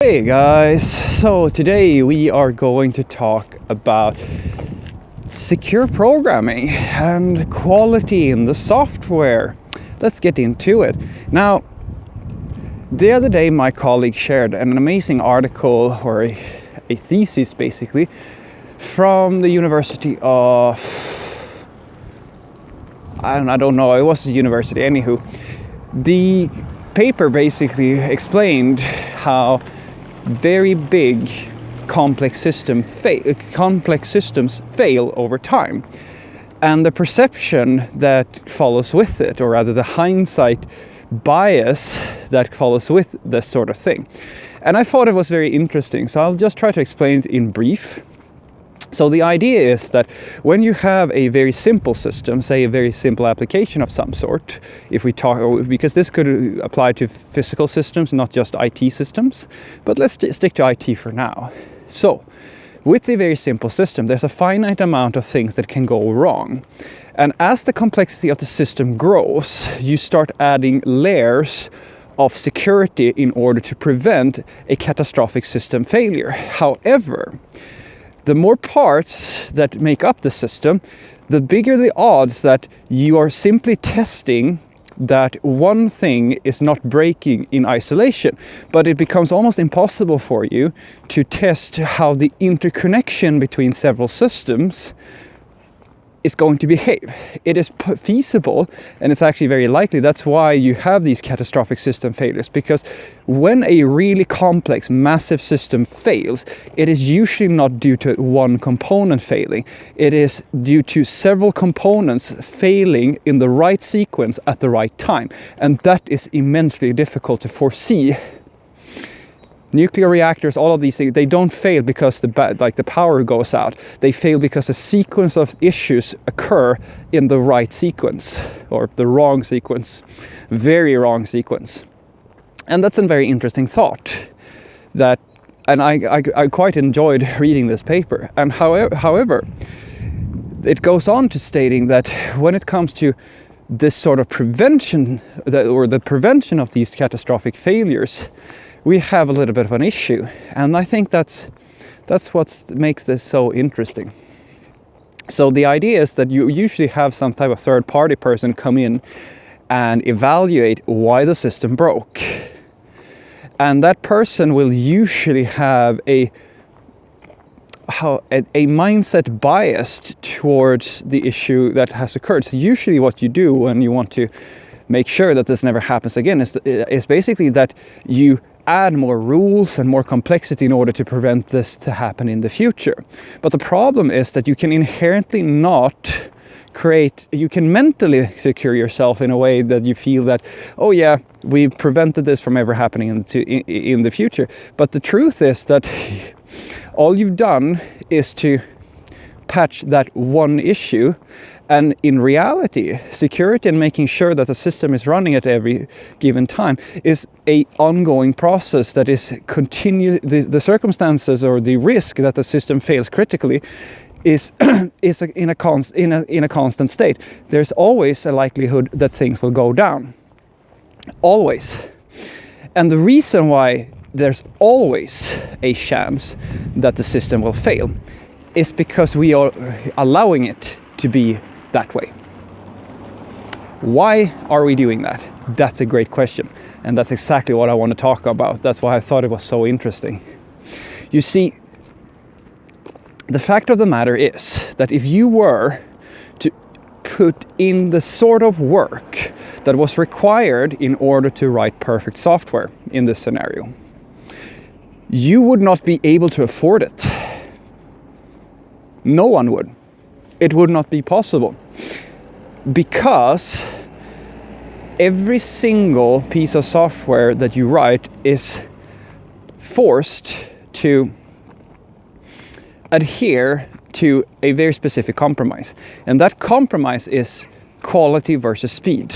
Hey guys, so today we are going to talk about secure programming and quality in the software. Let's get into it. Now, the other day my colleague shared an amazing article or a thesis basically from the University of, I don't know, it was a university, anywho. The paper basically explained how very big complex systems fail over time, and the perception that follows with it, or rather the hindsight bias that follows with this sort of thing. And I thought it was very interesting, so I'll just try to explain it in brief. So the idea is that when you have a very simple system, say a very simple application of some sort, if we talk, because this could apply to physical systems, not just IT systems, but let's stick to IT for now. So with a very simple system, there's a finite amount of things that can go wrong. And as the complexity of the system grows, you start adding layers of security in order to prevent a catastrophic system failure. However, the more parts that make up the system, the bigger the odds that you are simply testing that one thing is not breaking in isolation. But it becomes almost impossible for you to test how the interconnection between several systems is going to behave. It is feasible, and it's actually very likely. That's why you have these catastrophic system failures, because when a really complex, massive system fails, it is usually not due to one component failing. It is due to several components failing in the right sequence at the right time, and that is immensely difficult to foresee. Nuclear reactors, all of these things, they don't fail because the power goes out. They fail because a sequence of issues occur in the right sequence, or the wrong sequence, very wrong sequence. And that's a very interesting thought. And I quite enjoyed reading this paper. And however, it goes on to stating that when it comes to this sort of prevention, or the prevention of these catastrophic failures, we have a little bit of an issue, and I think that's what makes this so interesting. So the idea is that you usually have some type of third-party person come in and evaluate why the system broke, and that person will usually have a mindset biased towards the issue that has occurred. So usually what you do when you want to make sure that this never happens again is basically that you add more rules and more complexity in order to prevent this to happen in the future. But the problem is that you can inherently not you can mentally secure yourself in a way that you feel that, oh yeah, we've prevented this from ever happening in the future. But the truth is that all you've done is to patch that one issue. And in reality, security and making sure that the system is running at every given time is an ongoing process that is the circumstances or the risk that the system fails critically is in a constant state. There's always a likelihood that things will go down. Always. And the reason why there's always a chance that the system will fail is because we are allowing it to be that way. Why are we doing that? That's a great question, and that's exactly what I want to talk about. That's why I thought it was so interesting. You see, the fact of the matter is that if you were to put in the sort of work that was required in order to write perfect software in this scenario, you would not be able to afford it. No one would. It would not be possible, because every single piece of software that you write is forced to adhere to a very specific compromise. And that compromise is quality versus speed.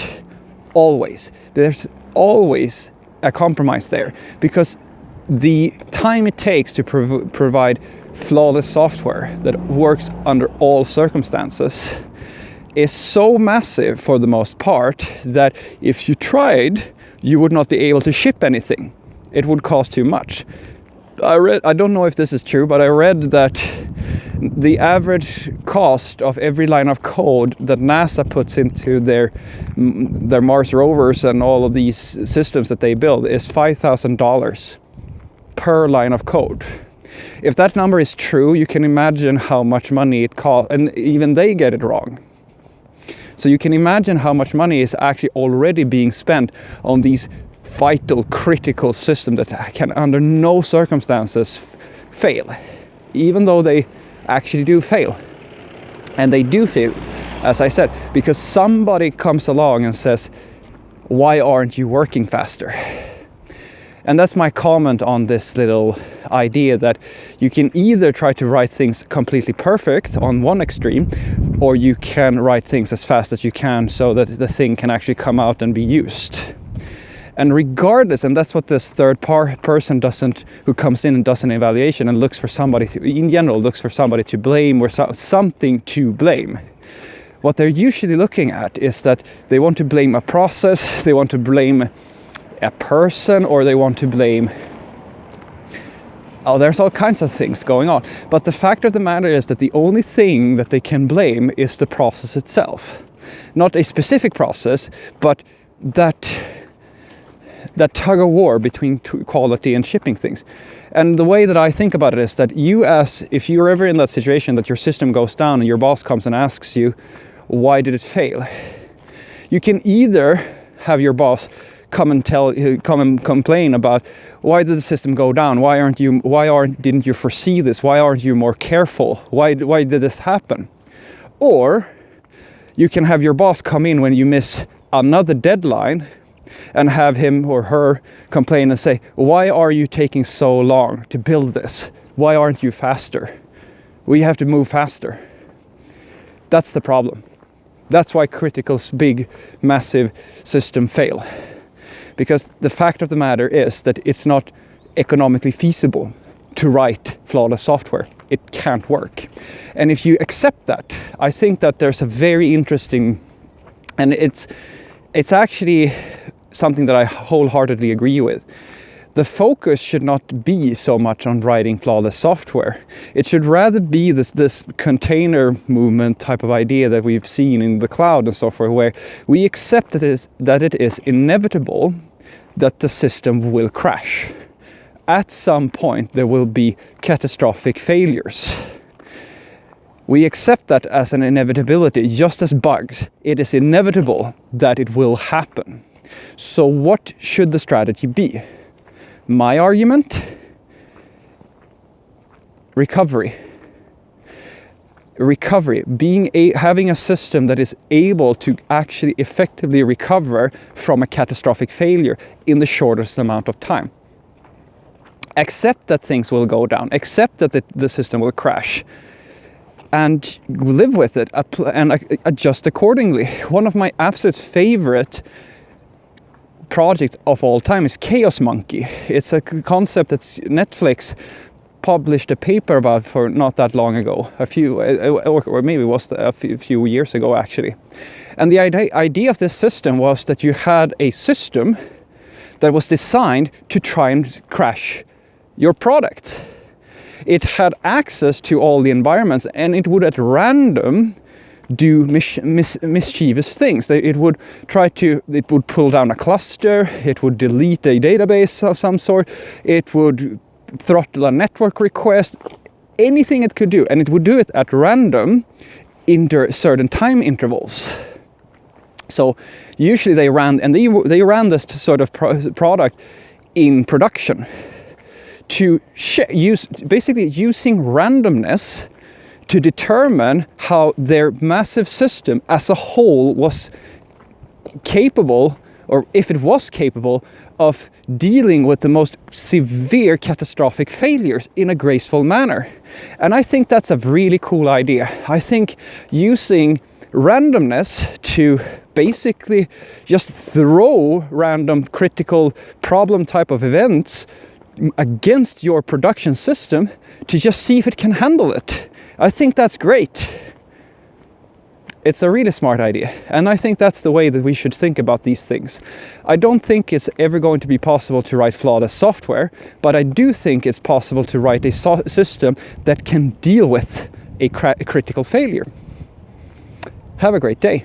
Always. There's always a compromise there, because the time it takes to provide flawless software that works under all circumstances is so massive for the most part that if you tried, you would not be able to ship anything. It would cost too much. I don't know if this is true, but I read that the average cost of every line of code that NASA puts into their Mars rovers and all of these systems that they build is $5,000 per line of code. If that number is true, you can imagine how much money it costs, and even they get it wrong. So you can imagine how much money is actually already being spent on these vital, critical systems that can under no circumstances fail, even though they actually do fail. And they do fail, as I said, because somebody comes along and says, why aren't you working faster? And that's my comment on this little idea, that you can either try to write things completely perfect on one extreme, or you can write things as fast as you can so that the thing can actually come out and be used. And regardless, and that's what this third person who comes in and does an evaluation and looks for somebody to blame or something to blame. What they're usually looking at is that they want to blame a process, they want to blame a person, or they want to blame, there's all kinds of things going on. But the fact of the matter is that the only thing that they can blame is the process itself. Not a specific process, but that tug of war between quality and shipping things. And the way that I think about it is that if you're ever in that situation that your system goes down and your boss comes and asks you, why did it fail? You can either have your boss come and complain about, why did the system go down? Didn't you foresee this? Why aren't you more careful? Why did this happen? Or you can have your boss come in when you miss another deadline and have him or her complain and say, why are you taking so long to build this? Why aren't you faster? We have to move faster. That's the problem. That's why critical, big, massive systems fail. Because the fact of the matter is that it's not economically feasible to write flawless software. It can't work. And if you accept that, I think that there's a very interesting, and it's actually something that I wholeheartedly agree with. The focus should not be so much on writing flawless software. It should rather be this container movement type of idea that we've seen in the cloud and so forth, where we accept that it is inevitable that the system will crash. At some point there will be catastrophic failures. We accept that as an inevitability, just as bugs. It is inevitable that it will happen. So what should the strategy be? My argument? Recovery. Having a system that is able to actually effectively recover from a catastrophic failure in the shortest amount of time. Accept that things will go down. Accept that the system will crash. And live with it and adjust accordingly. One of my absolute favorite project of all time is Chaos Monkey. It's a concept that Netflix published a paper about for not that long ago, or maybe it was a few years ago actually. And the idea of this system was that you had a system that was designed to try and crash your product. It had access to all the environments, and it would at random do mischievous things. It would pull down a cluster, it would delete a database of some sort, it would throttle a network request, anything it could do, and it would do it at random in certain time intervals. So usually they ran this sort of product in production to basically using randomness to determine how their massive system as a whole was capable, or if it was capable, of dealing with the most severe catastrophic failures in a graceful manner. And I think that's a really cool idea. I think using randomness to basically just throw random critical problem type of events against your production system to just see if it can handle it. I think that's great. It's a really smart idea, and I think that's the way that we should think about these things. I don't think it's ever going to be possible to write flawless software, but I do think it's possible to write a system that can deal with a critical failure. Have a great day.